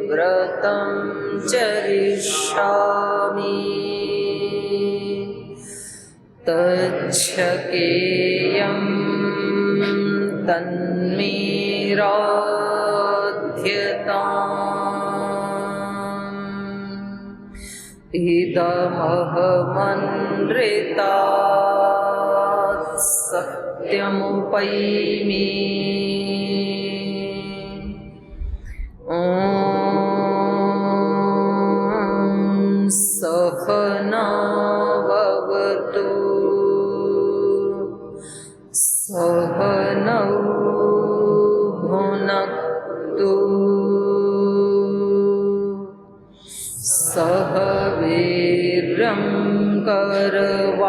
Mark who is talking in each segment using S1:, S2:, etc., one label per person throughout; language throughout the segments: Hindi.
S1: व्रतं चरिष्यामि तच्छकेयं तन्मे राध्यताम् इदमहमनृतात् सत्यमुपैमि सहनाववतु सहनौ भुनक्तु सह वीर्यं करवावहै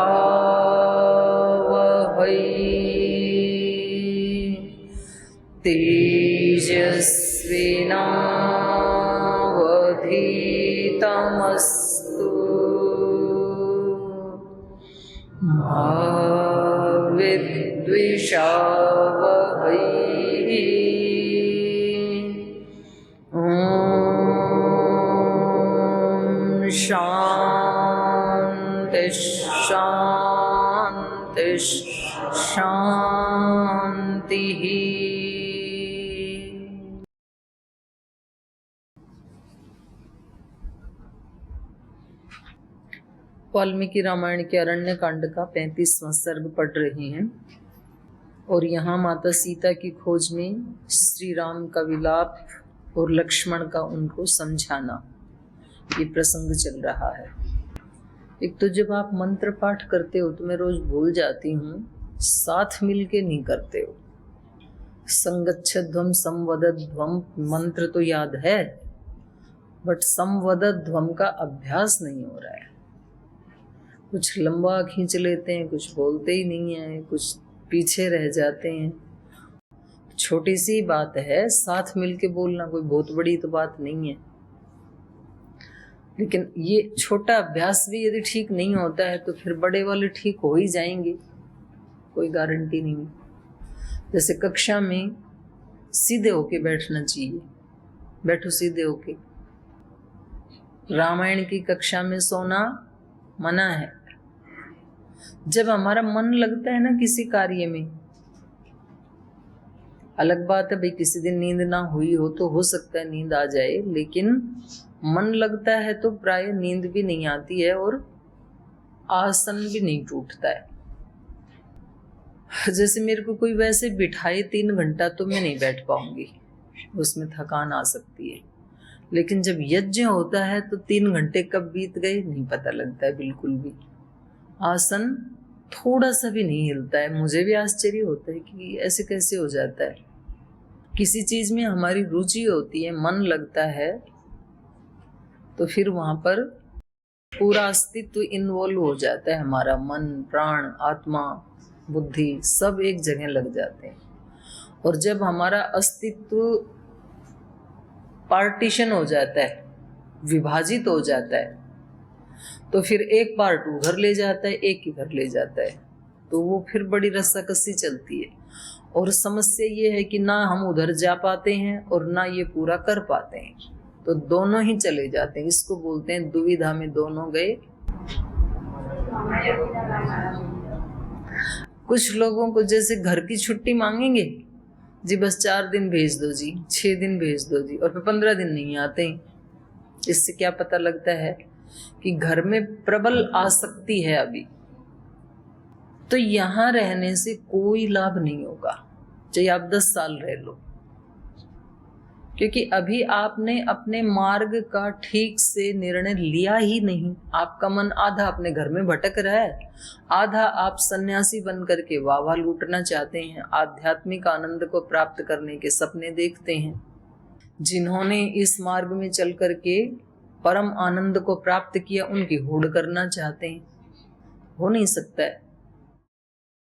S1: तेजस्विनावधीतमस्तु मा विद्विषावहै शान्ति शान्ति शान्तिः। वाल्मीकि रामायण के अरण्य कांड का 35वां सर्ग पढ़ रहे हैं और यहाँ माता सीता की खोज में श्री राम का विलाप और लक्ष्मण का उनको समझाना, ये प्रसंग चल रहा है। एक तो जब आप मंत्र पाठ करते हो तो मैं रोज भूल जाती हूँ, साथ मिलके नहीं करते हो। संगच्छध्वम संवदध्वम मंत्र तो याद है, बट संवदध्वम का अभ्यास नहीं हो रहा है। कुछ लंबा खींच लेते हैं, कुछ बोलते ही नहीं है, कुछ पीछे रह जाते हैं। छोटी सी बात है, साथ मिलके बोलना कोई बहुत बड़ी तो बात नहीं है, लेकिन ये छोटा अभ्यास भी यदि ठीक नहीं होता है तो फिर बड़े वाले ठीक हो ही जाएंगे, कोई गारंटी नहीं है। जैसे कक्षा में सीधे होके बैठना चाहिए, बैठो सीधे होके। रामायण की कक्षा में सोना मना है। जब हमारा मन लगता है ना किसी कार्य में, अलग बात है भाई किसी दिन नींद ना हुई हो तो हो सकता है नींद आ जाए, लेकिन मन लगता है तो प्राय नींद भी नहीं आती है और आसन भी नहीं टूटता है। जैसे मेरे को कोई वैसे बिठाए 3 घंटा तो मैं नहीं बैठ पाऊंगी, उसमें थकान आ सकती है। लेकिन जब यज्ञ होता है तो 3 घंटे कब बीत गए नहीं पता लगता है बिल्कुल भी। आसन थोड़ा सा भी नहीं हिलता है। मुझे भी आश्चर्य होता है कि ऐसे कैसे हो जाता है। किसी चीज में हमारी रुचि होती है, मन लगता है, तो फिर वहां पर पूरा अस्तित्व इन्वॉल्व हो जाता है। हमारा मन, प्राण, आत्मा, बुद्धि सब एक जगह लग जाते हैं। और जब हमारा अस्तित्व पार्टीशन हो जाता है, विभाजित हो जाता है, तो फिर एक पार्ट उधर ले जाता है, एक इधर ले जाता है, तो वो फिर बड़ी रस्साकसी चलती है। और समस्या ये है कि ना हम उधर जा पाते हैं और ना ये पूरा कर पाते हैं, तो दोनों ही चले जाते हैं। इसको बोलते हैं दुविधा में दोनों गए। कुछ लोगों को जैसे घर की छुट्टी मांगेंगे जी, बस 4 दिन भेज दो जी, 6 दिन भेज दो जी, और फिर 15 दिन नहीं आते हैं। इससे क्या पता लगता है कि घर में प्रबल आसक्ति है अभी, तो यहां रहने से कोई लाभ नहीं होगा, चाहे आप 10 साल रह लो, क्योंकि अभी आपने अपने मार्ग का ठीक से निर्णय लिया ही नहीं। आपका मन आधा अपने घर में भटक रहा है, आधा आप सन्यासी बन करके वाह लूटना चाहते हैं, आध्यात्मिक आनंद को प्राप्त करने के सपने देखते हैं। जिन्होंने इस मार्ग में चल करके परम आनंद को प्राप्त किया, उनकी होड़ करना चाहते हैं, हो नहीं सकता है।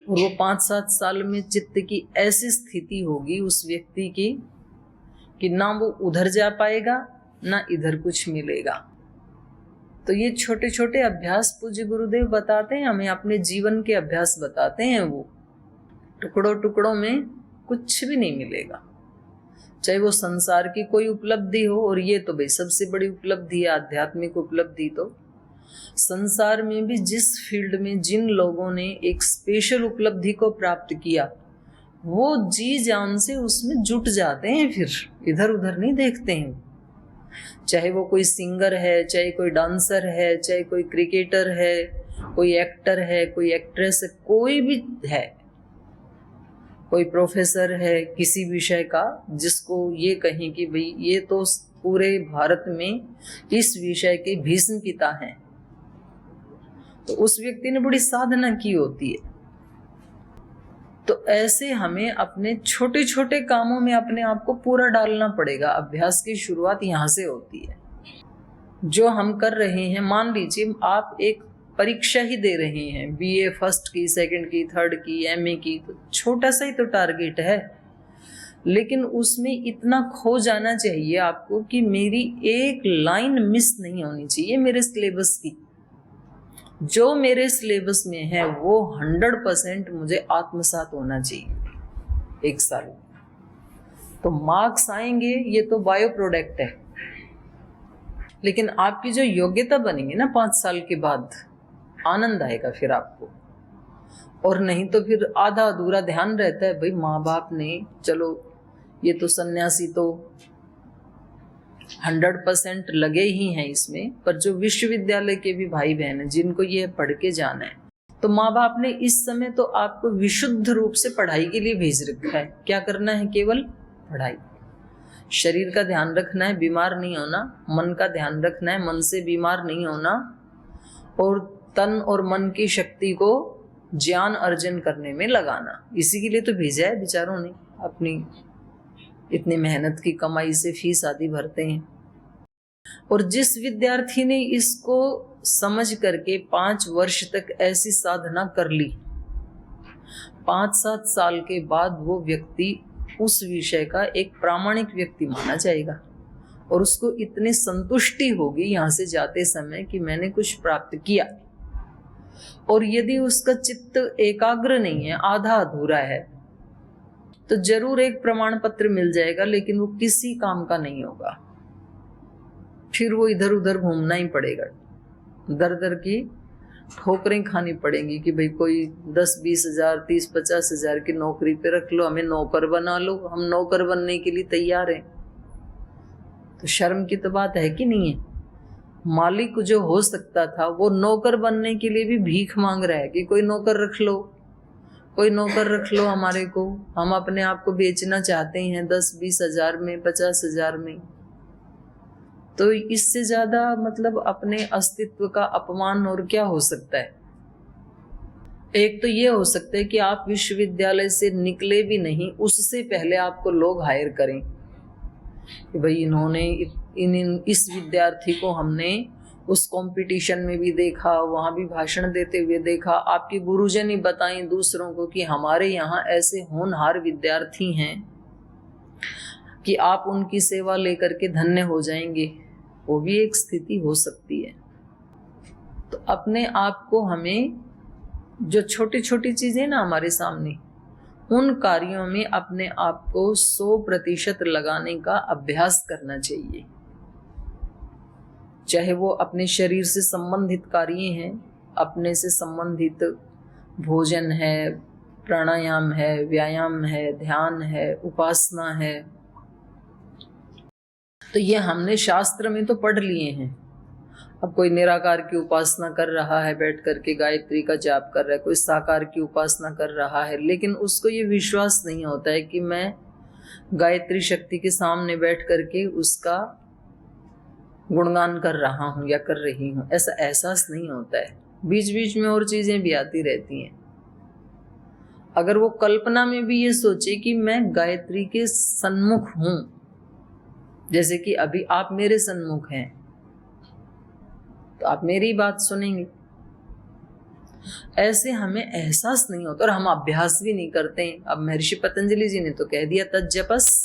S1: और वो 5-7 साल में चित्त की ऐसी स्थिति होगी उस व्यक्ति की कि ना वो उधर जा पाएगा ना इधर कुछ मिलेगा। तो ये छोटे छोटे अभ्यास पूज्य गुरुदेव बताते हैं हमें, अपने जीवन के अभ्यास बताते हैं। वो टुकड़ों टुकड़ों में कुछ भी नहीं मिलेगा। चाहे वो संसार की कोई उपलब्धि हो, और ये तो भाई सबसे बड़ी उपलब्धि है, आध्यात्मिक उपलब्धि। तो संसार में भी जिस फील्ड में जिन लोगों ने एक स्पेशल उपलब्धि को प्राप्त किया, वो जी जान से उसमें जुट जाते हैं, फिर इधर उधर नहीं देखते हैं। चाहे वो कोई सिंगर है, चाहे कोई डांसर है, चाहे कोई क्रिकेटर है, कोई एक्टर है, कोई एक्ट्रेस है, कोई भी है, कोई प्रोफेसर है किसी विषय का, जिसको ये कहें कि भाई ये तो पूरे भारत में इस विषय के भीष्म पिता हैं, तो उस व्यक्ति ने बड़ी साधना की होती है। तो ऐसे हमें अपने छोटे छोटे कामों में अपने आप को पूरा डालना पड़ेगा। अभ्यास की शुरुआत यहाँ से होती है। जो हम कर रहे हैं, मान लीजिए आप एक परीक्षा ही दे रहे हैं, बीए फर्स्ट की, सेकंड की, थर्ड की, एमए की, तो छोटा सा ही तो टारगेट है, लेकिन उसमें इतना खो जाना चाहिए आपको कि मेरी एक लाइन मिस नहीं होनी चाहिए मेरे सिलेबस की। जो मेरे सिलेबस में है वो 100% मुझे आत्मसात होना चाहिए एक साल। तो मार्क्स आएंगे, ये तो बायो प्रोडक्ट है, लेकिन आपकी जो योग्यता बनेगी ना 5 साल के बाद, आनंद आएगा फिर आपको। और नहीं तो फिर आधा अधूरा ध्यान रहता है, भाई माँ बाप ने, चलो ये तो सन्यासी तो 100% लगे ही हैं इसमें, पर जो विश्वविद्यालय के भी भाई बहन हैं जिनको ये पढ़ के जाना है, तो माँ बाप ने इस समय तो आपको विशुद्ध रूप से पढ़ाई के लिए भेज रखा है। क्या करना है? केवल पढ़ाई। शरीर का ध्यान रखना है, बीमार नहीं होना। मन का ध्यान रखना है, मन से बीमार नहीं होना। और तन और मन की शक्ति को ज्ञान अर्जन करने में लगाना। इसी के लिए तो भेजा है बेचारों ने, अपनी इतनी मेहनत की कमाई से फीस आदि भरते हैं। और जिस विद्यार्थी ने इसको समझ करके 5 वर्ष तक ऐसी साधना कर ली, 5-7 साल के बाद वो व्यक्ति उस विषय का एक प्रामाणिक व्यक्ति माना जाएगा, और उसको इतनी संतुष्टि होगी यहाँ से जाते समय कि मैंने कुछ प्राप्त किया। और यदि उसका चित्त एकाग्र नहीं है, आधा अधूरा है, तो जरूर एक प्रमाण पत्र मिल जाएगा, लेकिन वो किसी काम का नहीं होगा। फिर वो इधर उधर घूमना ही पड़ेगा, दर दर की ठोकरें खानी पड़ेंगी कि भाई कोई 10-20 हजार 30-50 हजार की नौकरी पे रख लो, हमें नौकर बना लो, हम नौकर बनने के लिए तैयार हैं। तो शर्म की तो बात है कि नहीं है? मालिक जो हो सकता था वो नौकर बनने के लिए भी भीख मांग रहा है कि कोई नौकर रख लो, कोई नौकर रख लो हमारे को, हम अपने आप को बेचना चाहते हैं 10-20 हजार में, 50 हजार में। तो इससे ज्यादा मतलब अपने अस्तित्व का अपमान और क्या हो सकता है? एक तो ये हो सकता है कि आप विश्वविद्यालय से निकले भी नहीं, उससे पहले आपको लोग हायर करें कि भाई इन्होंने इस विद्यार्थी को हमने उस कंपटीशन में भी देखा, वहां भी भाषण देते हुए देखा। आपके गुरुजन ही बताएं दूसरों को कि हमारे यहाँ ऐसे होनहार विद्यार्थी हैं कि आप उनकी सेवा लेकर के धन्य हो जाएंगे। वो भी एक स्थिति हो सकती है। तो अपने आप को, हमें जो छोटी छोटी चीजें ना हमारे सामने, उन कार्यों में अपने आप को 100% लगाने का अभ्यास करना चाहिए। चाहे वो अपने शरीर से संबंधित कार्य हैं, अपने से संबंधित भोजन है, प्राणायाम है, व्यायाम है, ध्यान है, उपासना है, तो ये हमने शास्त्र में तो पढ़ लिए हैं। अब कोई निराकार की उपासना कर रहा है, बैठ करके गायत्री का जाप कर रहा है, कोई साकार की उपासना कर रहा है, लेकिन उसको ये विश्वास नहीं होता है कि मैं गायत्री शक्ति के सामने बैठ करके उसका गुणगान कर रहा हूँ या कर रही हूँ, ऐसा एहसास नहीं होता है। बीच बीच में और चीजें भी आती रहती हैं। अगर वो कल्पना में भी ये सोचे कि मैं गायत्री के सन्मुख हूं, जैसे कि अभी आप मेरे सन्मुख हैं, तो आप मेरी बात सुनेंगे, ऐसे हमें एहसास नहीं होता और हम अभ्यास भी नहीं करते हैं। अब महर्षि पतंजलि जी ने तो कह दिया, तज्जपस,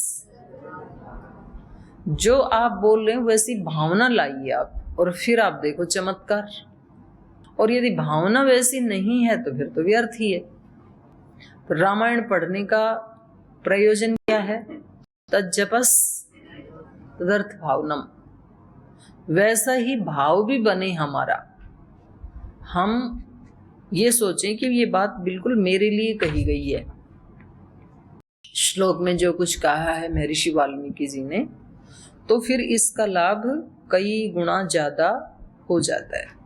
S1: जो आप बोल रहे हैं वैसी भावना लाइए आप, और फिर आप देखो चमत्कार। और यदि भावना वैसी नहीं है तो फिर तो व्यर्थ ही है। तो रामायण पढ़ने का प्रयोजन क्या है? तज्जपस तदर्थ भावनम, वैसा ही भाव भी बने हमारा। हम ये सोचें कि ये बात बिल्कुल मेरे लिए कही गई है। श्लोक में जो कुछ कहा है महर्षि वाल्मीकि जी ने, तो फिर इसका लाभ कई गुना ज्यादा हो जाता है।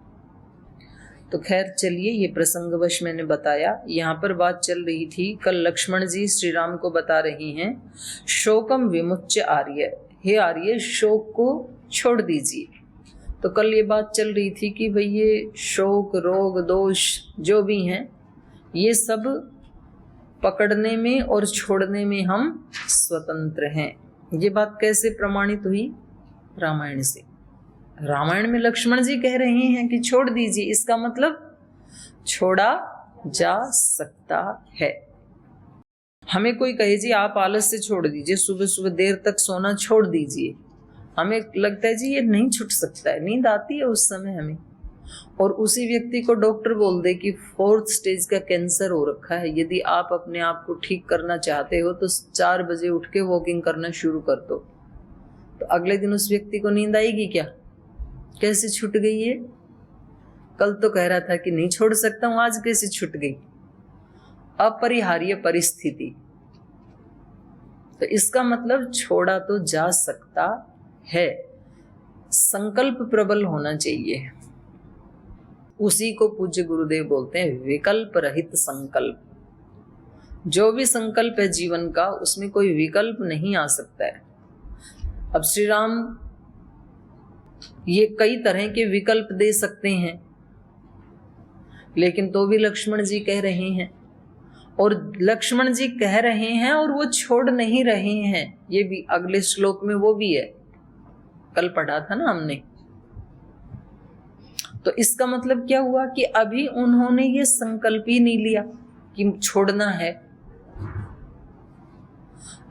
S1: तो खैर चलिए, ये प्रसंगवश मैंने बताया। यहाँ पर बात चल रही थी, कल लक्ष्मण जी श्री राम को बता रही हैं, शोकम विमुच्य आर्य, हे आर्य शोक को छोड़ दीजिए। तो कल ये बात चल रही थी कि भाई ये शोक, रोग, दोष जो भी हैं, ये सब पकड़ने में और छोड़ने में हम स्वतंत्र हैं। ये बात कैसे प्रमाणित हुई? रामायण से। रामायण में लक्ष्मण जी कह रहे हैं कि छोड़ दीजिए, इसका मतलब छोड़ा जा सकता है। हमें कोई कहे जी आप आलस से छोड़ दीजिए, सुबह सुबह देर तक सोना छोड़ दीजिए, हमें लगता है जी ये नहीं छूट सकता है, नींद आती है उस समय हमें। और उसी व्यक्ति को डॉक्टर बोल दे कि 4th स्टेज का कैंसर हो रखा है, यदि आप अपने आप को ठीक करना चाहते हो तो 4 बजे उठ के वॉकिंग करना शुरू कर दो। तो अगले दिन उस व्यक्ति को नींद आएगी क्या? कैसे छूट गई है? कल तो कह रहा था कि नहीं छोड़ सकता हूं, आज कैसे छूट गई? अपरिहार्य परिस्थिति। तो इसका मतलब छोड़ा तो जा सकता है, संकल्प प्रबल होना चाहिए। उसी को पूज्य गुरुदेव बोलते हैं विकल्प रहित संकल्प। जो भी संकल्प है जीवन का, उसमें कोई विकल्प नहीं आ सकता है। अब श्री राम ये कई तरह के विकल्प दे सकते हैं, लेकिन तो भी लक्ष्मण जी कह रहे हैं, और लक्ष्मण जी कह रहे हैं और वो छोड़ नहीं रहे हैं। ये भी अगले श्लोक में वो भी है, कल पढ़ा था ना हमने। तो इसका मतलब क्या हुआ कि अभी उन्होंने ये संकल्प ही नहीं लिया कि छोड़ना है।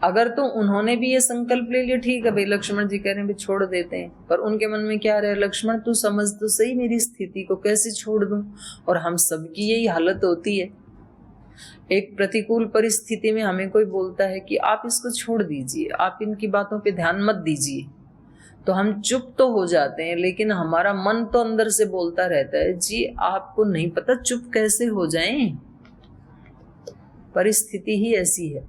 S1: अगर तो उन्होंने भी ये संकल्प ले लिया, ठीक है भाई लक्ष्मण जी कह रहे हैं भी छोड़ देते हैं, पर उनके मन में क्या रहे, लक्ष्मण तू समझ तो सही मेरी स्थिति को, कैसे छोड़ दूं? और हम सबकी यही हालत होती है। एक प्रतिकूल परिस्थिति में हमें कोई बोलता है कि आप इसको छोड़ दीजिए, आप इनकी बातों पे ध्यान मत दीजिए, तो हम चुप तो हो जाते हैं, लेकिन हमारा मन तो अंदर से बोलता रहता है जी आपको नहीं पता चुप कैसे हो जाएं, परिस्थिति ही ऐसी है।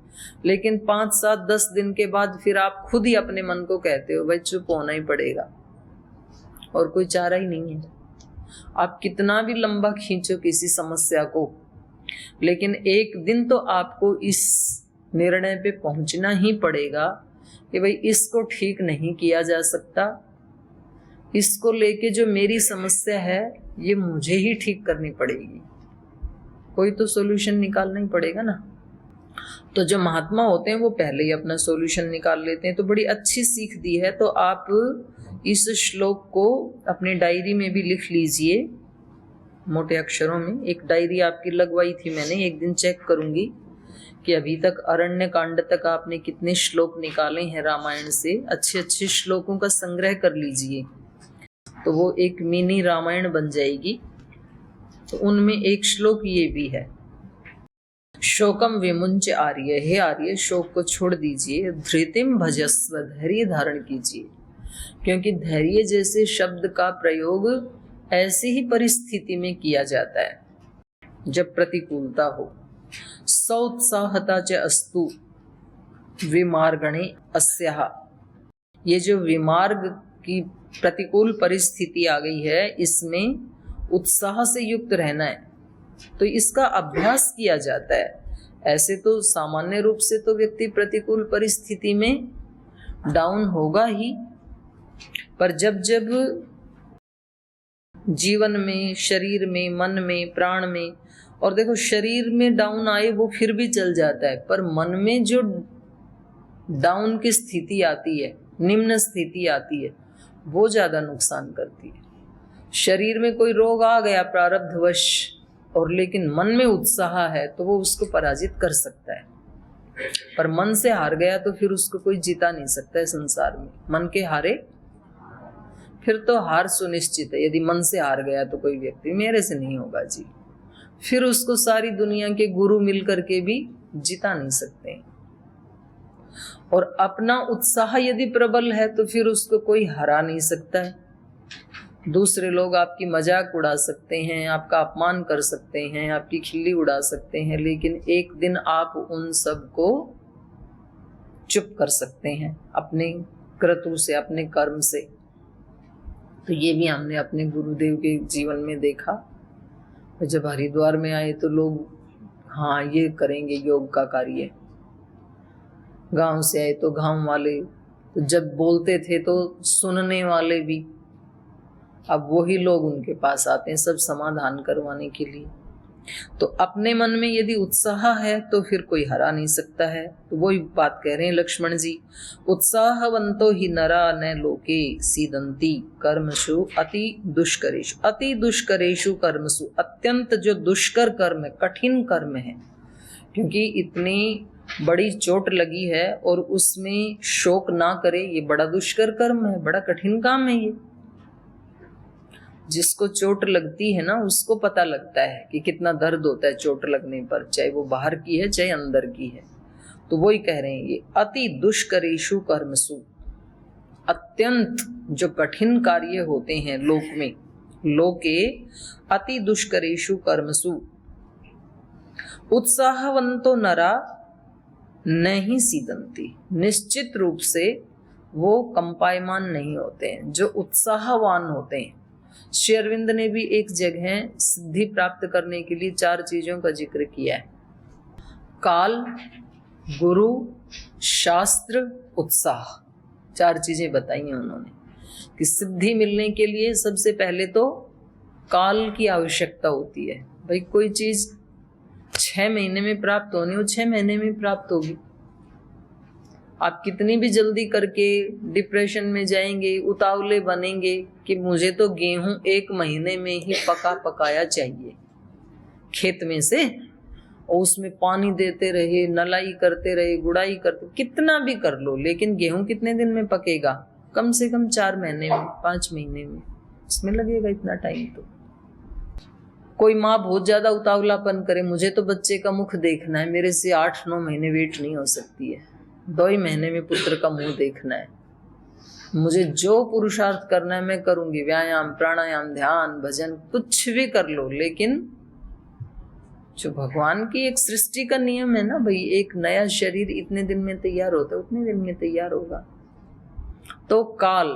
S1: लेकिन 5, 7, 10 दिन के बाद फिर आप खुद ही अपने मन को कहते हो भाई चुप होना ही पड़ेगा, और कोई चारा ही नहीं है। आप कितना भी लंबा खींचो किसी समस्या को, लेकिन एक दिन तो आपको इस निर्णय पे पहुंचना ही पड़ेगा कि भाई इसको ठीक नहीं किया जा सकता, इसको लेके जो मेरी समस्या है ये मुझे ही ठीक करनी पड़ेगी, कोई तो सॉल्यूशन निकालना ही पड़ेगा ना। तो जो महात्मा होते हैं वो पहले ही अपना सॉल्यूशन निकाल लेते हैं। तो बड़ी अच्छी सीख दी है। तो आप इस श्लोक को अपने डायरी में भी लिख लीजिए, मोटे अक्षरों में। एक डायरी आपकी लगवाई थी मैंने, एक दिन चेक करूंगी कि अभी तक अरण्य कांड तक आपने कितने श्लोक निकाले हैं रामायण से। अच्छे अच्छे श्लोकों का संग्रह कर लीजिए, तो वो एक मिनी रामायण बन जाएगी। तो उनमें एक श्लोक ये भी है, शोकम विमुंच आर्य, हे आर्य शोक को छोड़ दीजिए, धृतिम भजस्व, धैर्य धारण कीजिए। क्योंकि धैर्य जैसे शब्द का प्रयोग ऐसी ही परिस्थिति में किया जाता है जब प्रतिकूलता हो। सौत्साहता च अस्तु विमार्गणे अस्याः, ये जो विमार्ग की प्रतिकूल परिस्थिति आ गई है, इसमें उत्साह से युक्त रहना है, तो इसका अभ्यास किया जाता है। ऐसे तो सामान्य रूप से तो व्यक्ति प्रतिकूल परिस्थिति में डाउन होगा ही, पर जब जब जीवन में, शरीर में, मन में, प्राण में, और देखो शरीर में डाउन आए वो फिर भी चल जाता है, पर मन में जो डाउन की स्थिति आती है, निम्न स्थिति आती है, वो ज्यादा नुकसान करती है। शरीर में कोई रोग आ गया प्रारब्धवश, और लेकिन मन में उत्साह है तो वो उसको पराजित कर सकता है, पर मन से हार गया तो फिर उसको कोई जीता नहीं सकता है संसार में। मन के हारे फिर तो हार सुनिश्चित है। यदि मन से हार गया तो कोई व्यक्ति, मेरे से नहीं होगा जी, फिर उसको सारी दुनिया के गुरु मिल करके भी जिता नहीं सकते। और अपना उत्साह यदि प्रबल है तो फिर उसको कोई हरा नहीं सकता है। दूसरे लोग आपकी मजाक उड़ा सकते हैं, आपका अपमान कर सकते हैं, आपकी खिल्ली उड़ा सकते हैं, लेकिन एक दिन आप उन सब को चुप कर सकते हैं अपने क्रतु से, अपने कर्म से। तो ये भी हमने अपने गुरुदेव के जीवन में देखा। जब हरिद्वार में आए तो लोग हाँ ये करेंगे योग का कार्य, गांव से आए तो गांव वाले, तो जब बोलते थे तो सुनने वाले भी, अब वही लोग उनके पास आते हैं सब समाधान करवाने के लिए। तो अपने मन में यदि उत्साह है तो फिर कोई हरा नहीं सकता है। तो वही बात कह रहे हैं लक्ष्मण जी, उत्साहवंतो ही नरा न लोके सीदंती कर्मसु अति दुष्करेषु। अति दुष्करेषु कर्मसु, अत्यंत जो दुष्कर कर्म है, कठिन कर्म है, क्योंकि इतनी बड़ी चोट लगी है और उसमें शोक ना करे, ये बड़ा दुष्कर कर्म है, बड़ा कठिन काम है ये। जिसको चोट लगती है ना उसको पता लगता है कि कितना दर्द होता है चोट लगने पर, चाहे वो बाहर की है चाहे अंदर की है। तो वही कह रहे हैं ये अति दुष्करेषु कर्मसु, अत्यंत जो कठिन कार्य होते हैं लोक में, लोके अति दुष्करेषु कर्मसु उत्साहवंतो नरा नहीं सीदंती। निश्चित रूप से वो कंपायमान नहीं होते हैं जो उत्साहवान होते हैं। श्री अरविंद ने भी एक जगह सिद्धि प्राप्त करने के लिए 4 चीजों का जिक्र किया है, काल, गुरु, शास्त्र, उत्साह। 4 चीजें बताई हैं उन्होंने कि सिद्धि मिलने के लिए सबसे पहले तो काल की आवश्यकता होती है। भाई कोई चीज 6 महीने में प्राप्त होनी हो 6 महीने में प्राप्त होगी। आप कितनी भी जल्दी करके डिप्रेशन में जाएंगे, उतावले बनेंगे कि मुझे तो गेहूं 1 महीने में ही पका पकाया चाहिए खेत में से, और उसमें पानी देते रहे, नलाई करते रहे, गुड़ाई करते, कितना भी कर लो, लेकिन गेहूं कितने दिन में पकेगा? कम से कम 4 महीने में, 5 महीने में, इसमें लगेगा इतना टाइम। तो कोई माँ बहुत ज्यादा उतावलापन करे, मुझे तो बच्चे का मुख देखना है, मेरे से 8-9 महीने वेट नहीं हो सकती है, 2 ही महीने में पुत्र का मुंह देखना है, मुझे जो पुरुषार्थ करना है मैं करूंगी, व्यायाम, प्राणायाम, ध्यान, भजन, कुछ भी कर लो, लेकिन जो भगवान की एक सृष्टि का नियम है ना भाई, एक नया शरीर इतने दिन में तैयार होता है, उतने दिन में तैयार होगा। तो काल,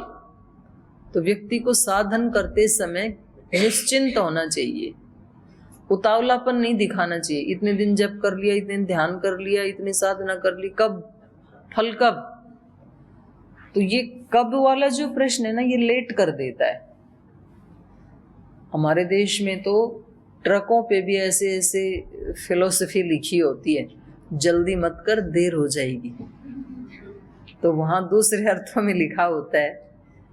S1: तो व्यक्ति को साधन करते समय निश्चिंत होना चाहिए, उतावलापन नहीं दिखाना चाहिए। इतने दिन जप कर लिया, इतने ध्यान कर लिया, इतनी साधना कर ली, कब फल कब? तो ये कब वाला जो प्रश्न है ना, ये लेट कर देता है। हमारे देश में तो ट्रकों पे भी ऐसे ऐसे फिलोसफी लिखी होती है, जल्दी मत कर, देर हो जाएगी। तो वहां दूसरे अर्थों में लिखा होता है,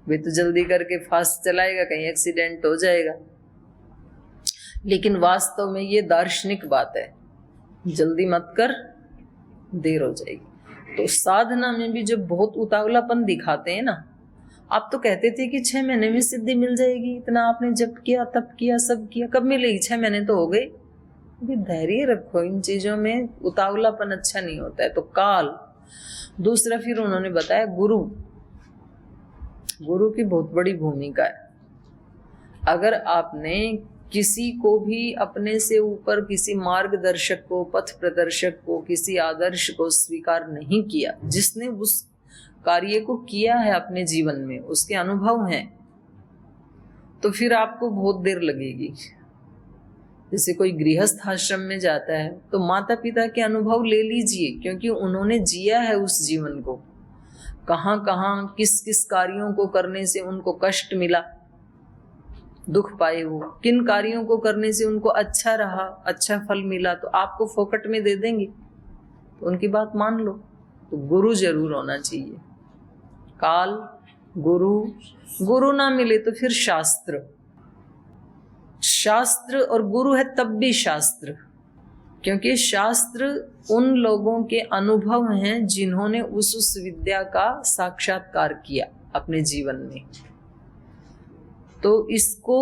S1: वे तो जल्दी करके फास्ट चलाएगा, कहीं एक्सीडेंट हो जाएगा। लेकिन वास्तव में ये दार्शनिक बात है, जल्दी मत कर, देर हो जाएगी। तो साधना में भी जब बहुत उतावलापन दिखाते हैं ना, आप तो कहते थे कि 6 महीने में सिद्धि मिल जाएगी, इतना आपने जप किया, तप किया, सब किया, कब मिलेगी? 6 महीने तो हो गए। अभी धैर्य रखो, इन चीजों में उतावलापन अच्छा नहीं होता है। तो काल। दूसरा फिर उन्होंने बताया गुरु, गुरु की बहुत बड़ी भूमिका है। अगर आपने किसी को भी अपने से ऊपर, किसी मार्गदर्शक को, पथ प्रदर्शक को, किसी आदर्श को स्वीकार नहीं किया, जिसने उस कार्य को किया है अपने जीवन में, उसके अनुभव हैं, तो फिर आपको बहुत देर लगेगी। जैसे कोई गृहस्थ आश्रम में जाता है तो माता पिता के अनुभव ले लीजिए, क्योंकि उन्होंने जिया है उस जीवन को, कहाँ कहाँ किस किस कार्यों को करने से उनको कष्ट मिला, दुख पाए, वो किन कार्यों को करने से उनको अच्छा रहा, अच्छा फल मिला, तो आपको फोकट में दे देंगे, तो उनकी बात मान लो। तो गुरु जरूर होना चाहिए। काल, गुरु, गुरु ना मिले तो फिर शास्त्र, शास्त्र, और गुरु है तब भी शास्त्र, क्योंकि शास्त्र उन लोगों के अनुभव हैं जिन्होंने उस विद्या का साक्षात्कार किया अपने जीवन में। तो इसको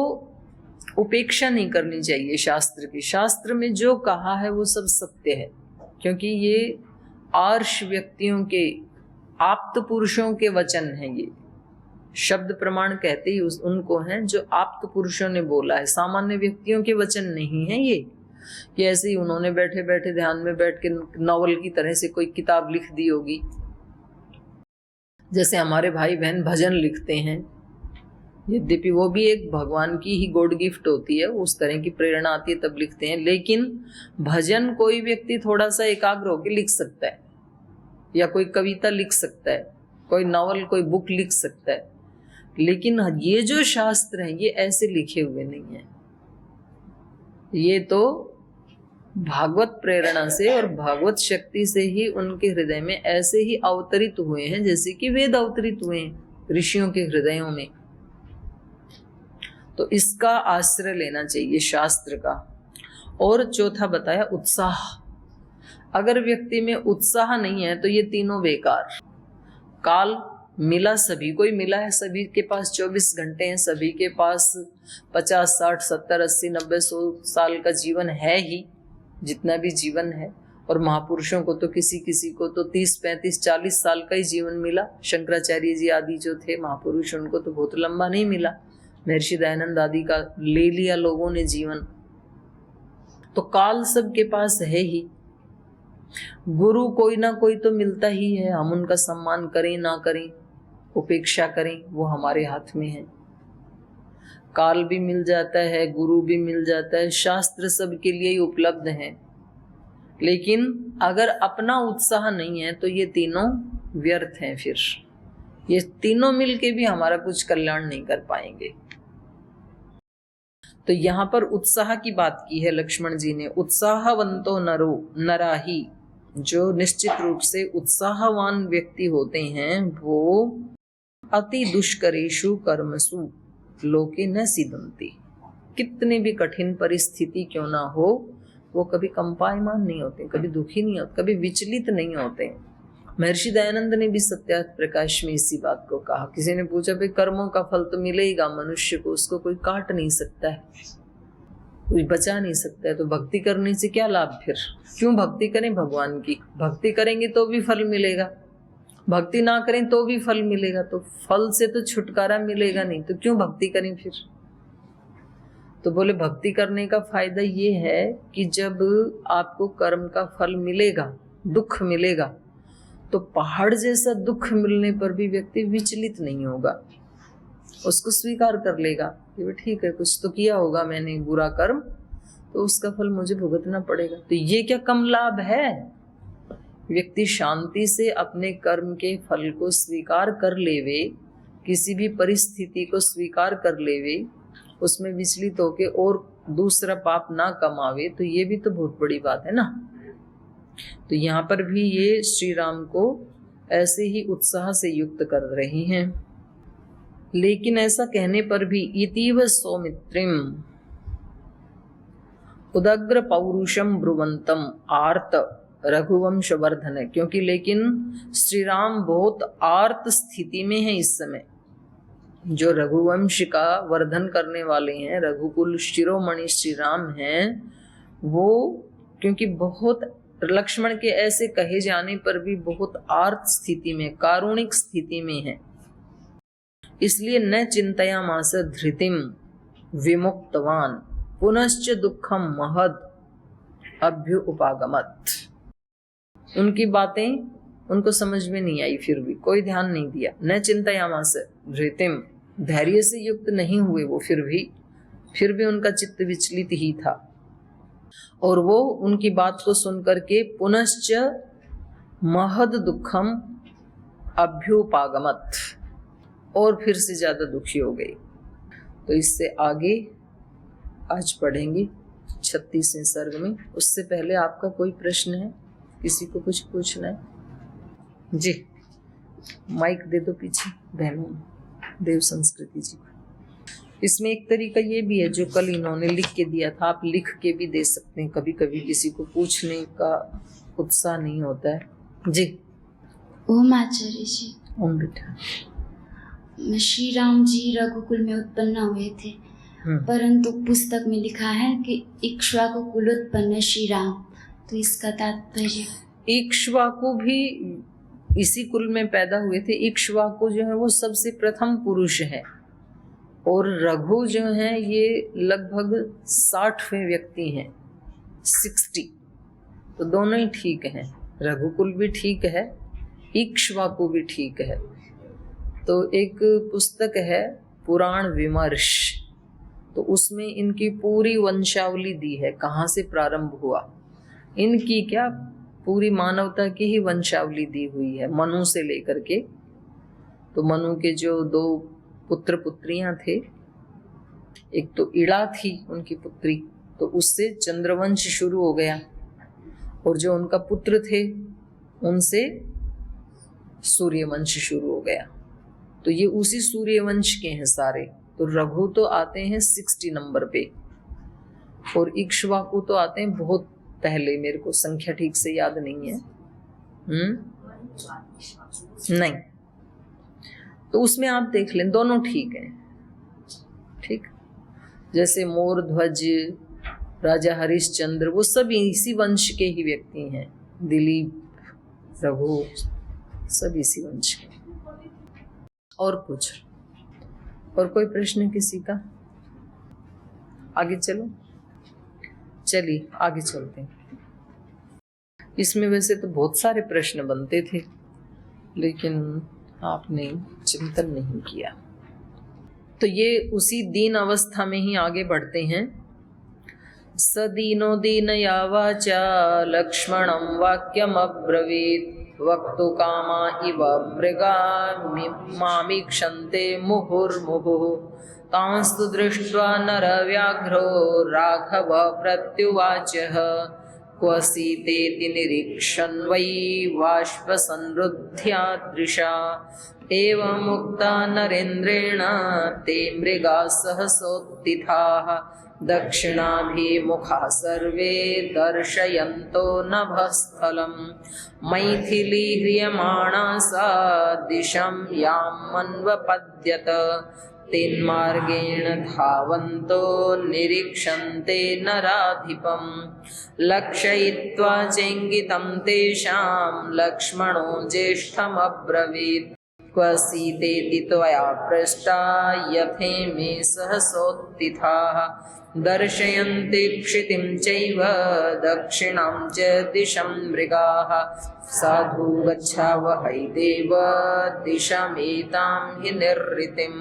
S1: उपेक्षा नहीं करनी चाहिए शास्त्र की। शास्त्र में जो कहा है वो सब सत्य है, क्योंकि ये आर्ष व्यक्तियों के आप्त पुरुषों के वचन हैं ये, शब्द प्रमाण कहते ही उनको हैं जो आप्त पुरुषों ने बोला है, सामान्य व्यक्तियों के वचन नहीं है ये कि ऐसे ही उन्होंने बैठे बैठे ध्यान में बैठ के नॉवल की तरह से कोई किताब लिख दी होगी। जैसे हमारे भाई बहन भजन लिखते हैं, यद्यपि वो भी एक भगवान की ही गॉड गिफ्ट होती है, उस तरह की प्रेरणा आती है तब लिखते हैं, लेकिन भजन कोई व्यक्ति थोड़ा सा एकाग्र होकर लिख सकता है, या कोई कविता लिख सकता है, कोई नॉवल कोई बुक लिख सकता है, लेकिन ये जो शास्त्र हैं ये ऐसे लिखे हुए नहीं हैं। ये तो भागवत प्रेरणा से और भागवत शक्ति से ही उनके हृदय में ऐसे ही अवतरित हुए हैं जैसे कि वेद अवतरित हुए हैं ऋषियों के हृदयों में। तो इसका आश्रय लेना चाहिए शास्त्र का। और चौथा बताया उत्साह। अगर व्यक्ति में उत्साह नहीं है तो ये तीनों बेकार। काल मिला, सभी को ही मिला है, सभी के पास 24 घंटे हैं, सभी के पास 50, 60, 70, 80, 90, 100 साल का जीवन है ही, जितना भी जीवन है। और महापुरुषों को तो किसी किसी को तो 30, 35, 40 साल का ही जीवन मिला। शंकराचार्य जी आदि जो थे महापुरुष, उनको तो बहुत लंबा नहीं मिला। महर्षि दयानंद आदि का ले लिया लोगों ने जीवन। तो काल सबके पास है ही। गुरु कोई ना कोई तो मिलता ही है, हम उनका सम्मान करें ना करें, उपेक्षा करें, वो हमारे हाथ में है। काल भी मिल जाता है, गुरु भी मिल जाता है, शास्त्र सबके लिए ही उपलब्ध हैं। लेकिन अगर अपना उत्साह नहीं है तो ये तीनों व्यर्थ हैं। फिर ये तीनों मिलके भी हमारा कुछ कल्याण नहीं कर पाएंगे। तो यहाँ पर उत्साह की बात की है लक्ष्मण जी ने। उत्साहवंतो नराही, जो निश्चित रूप से उत्साहवान व्यक्ति होते हैं वो अति दुष्करेषु कर्मसु लोके न सिद्धन्ति। कितनी भी कठिन परिस्थिति क्यों ना हो, वो कभी कंपायमान नहीं होते, कभी दुखी नहीं होते, कभी विचलित नहीं होते। महर्षि दयानंद ने भी सत्यार्थ प्रकाश में इसी बात को कहा। किसी ने पूछा भाई कर्मों का फल तो मिलेगा मनुष्य को, उसको कोई काट नहीं सकता है, कोई बचा नहीं सकता है, तो भक्ति करने से क्या लाभ? फिर क्यों भक्ति करें भगवान की? भक्ति करेंगे तो भी फल मिलेगा, भक्ति ना करें तो भी फल मिलेगा। तो फल से तो छुटकारा मिलेगा नहीं, तो क्यों भक्ति करें फिर? तो बोले भक्ति करने का फायदा ये है कि जब आपको कर्म का फल मिलेगा, दुख मिलेगा, तो पहाड़ जैसा दुख मिलने पर भी व्यक्ति विचलित नहीं होगा, उसको स्वीकार कर लेगा कि ठीक है, कुछ तो किया होगा मैंने बुरा कर्म, तो उसका फल मुझे भुगतना पड़ेगा। तो ये क्या कम लाभ है? व्यक्ति शांति से अपने कर्म के फल को स्वीकार कर लेवे, किसी भी परिस्थिति को स्वीकार कर लेवे, उसमें विचलित होके और दूसरा पाप ना कमावे, तो ये भी तो बहुत बड़ी बात है ना। तो यहाँ पर भी ये श्री राम को ऐसे ही उत्साह से युक्त कर रही हैं। लेकिन ऐसा कहने पर भी इतीव सौमित्रिम उदग्र पौरुषम ब्रुवंतम आर्त रघुवंश वर्धन है, क्योंकि लेकिन श्री राम बहुत आर्त स्थिति में है इस समय। जो रघुवंश का वर्धन करने वाले हैं, रघुकुल शिरोमणि श्री राम हैं, वो क्योंकि बहुत लक्ष्मण के ऐसे कहे जाने पर भी बहुत आर्त स्थिति में, कारुणिक स्थिति में है, इसलिए न चिंतयामास धृतिम विमुक्तवान पुनश्च दुखम महद अभ्युपागमत्। उनकी बातें उनको समझ में नहीं आई, फिर भी कोई ध्यान नहीं दिया। न चिंतयामास धृतिम, धैर्य से युक्त नहीं हुए वो, फिर भी उनका चित्त विचलित ही था। और वो उनकी बात को सुनकर के पुनश्च महद दुखम अभ्युपागमत्, और फिर से ज्यादा दुखी हो गई। तो इससे आगे आज पढ़ेंगे 36वें सर्ग में। उससे पहले आपका कोई प्रश्न है? किसी को कुछ पूछना है? जी माइक दे दो पीछे बहनों, देव संस्कृति जी। इसमें एक तरीका ये भी है जो कल इन्होंने लिख के दिया था, आप लिख के भी दे सकते हैं। कभी कभी किसी को पूछने का उत्साह नहीं होता है। जी
S2: ओम आचार्य जी।
S1: ओम बेटा।
S2: श्री राम जी रघुकुल में उत्पन्न हुए थे, परंतु पुस्तक में लिखा है कि इक्ष्वाकु कुलोत्पन्न श्री राम, तो इसका तात्पर्य?
S1: इक्ष्वाकु भी इसी कुल में पैदा हुए थे। इक्ष्वाकु जो है वो सबसे प्रथम पुरुष है, और रघु जो है ये लगभग 60वें व्यक्ति हैं, 60। तो दोनों ही ठीक हैं, रघुकुल भी ठीक है, इक्ष्वाकु भी ठीक है। तो एक पुस्तक है पुराण विमर्श, तो उसमें इनकी पूरी वंशावली दी है, कहाँ से प्रारंभ हुआ इनकी, क्या पूरी मानवता की ही वंशावली दी हुई है, मनु से लेकर के। तो मनु के जो 2 पुत्र पुत्रियां थे, एक तो इड़ा थी उनकी पुत्री, तो उससे चंद्रवंश शुरू हो गया, और जो उनका पुत्र थे उनसे सूर्यवंश शुरू हो गया। तो ये उसी सूर्यवंश के हैं सारे। तो रघु तो आते हैं 60 नंबर पे, और इक्ष्वाकु तो आते हैं बहुत पहले, मेरे को संख्या ठीक से याद नहीं है। नहीं, तो उसमें आप देख लें, दोनों ठीक हैं। ठीक, जैसे मोर ध्वज, राजा हरिश्चंद्र, वो सब इसी वंश के ही व्यक्ति हैं। दिलीप, रघु, सब इसी वंश के। और कुछ, और कोई प्रश्न किसी का? आगे चलो, चलिए आगे चलते हैं। इसमें वैसे तो बहुत सारे प्रश्न बनते थे, लेकिन आपने चिंतन नहीं किया। तो ये उसी दीन अवस्था में ही आगे बढ़ते हैं। स दीनो दीनया वाचा लक्ष्मणं वाक्यम अब्रवीत् वक्तु कामा इव मृगा मामीक्षन्ते मुहुर्मुहुः तांस्तु दृष्ट्वा नरव्याघ्रो राघव प्रत्युवाचः क्व सीतेति निरीक्षन् वै बाष्पसंरुध्या दृशा एवमुक्ता नरेन्द्रेण ते मृगाः सहसोत्थिताः दक्षिणाभिमुखा सर्वे दर्शयन्तो नभस्थलम् मैथिली ह्रियमाणा सा दिशं यामन्वपद्यत तेन्मार्गेण धावन्तो निरीक्षन्ते नराधिपम् लक्षयित्वा चेङ्गितं तेषां लक्ष्मणो ज्येष्ठमब्रवीत् क्व सीतेति त्वया पृष्टा यथेमे सहसोत्थिताः दर्शयन्ति क्षितिं चैव दक्षिणां च दिशं मृगाः साधु गच्छावहै देव दिशमेतां हि निर्ऋतिम्।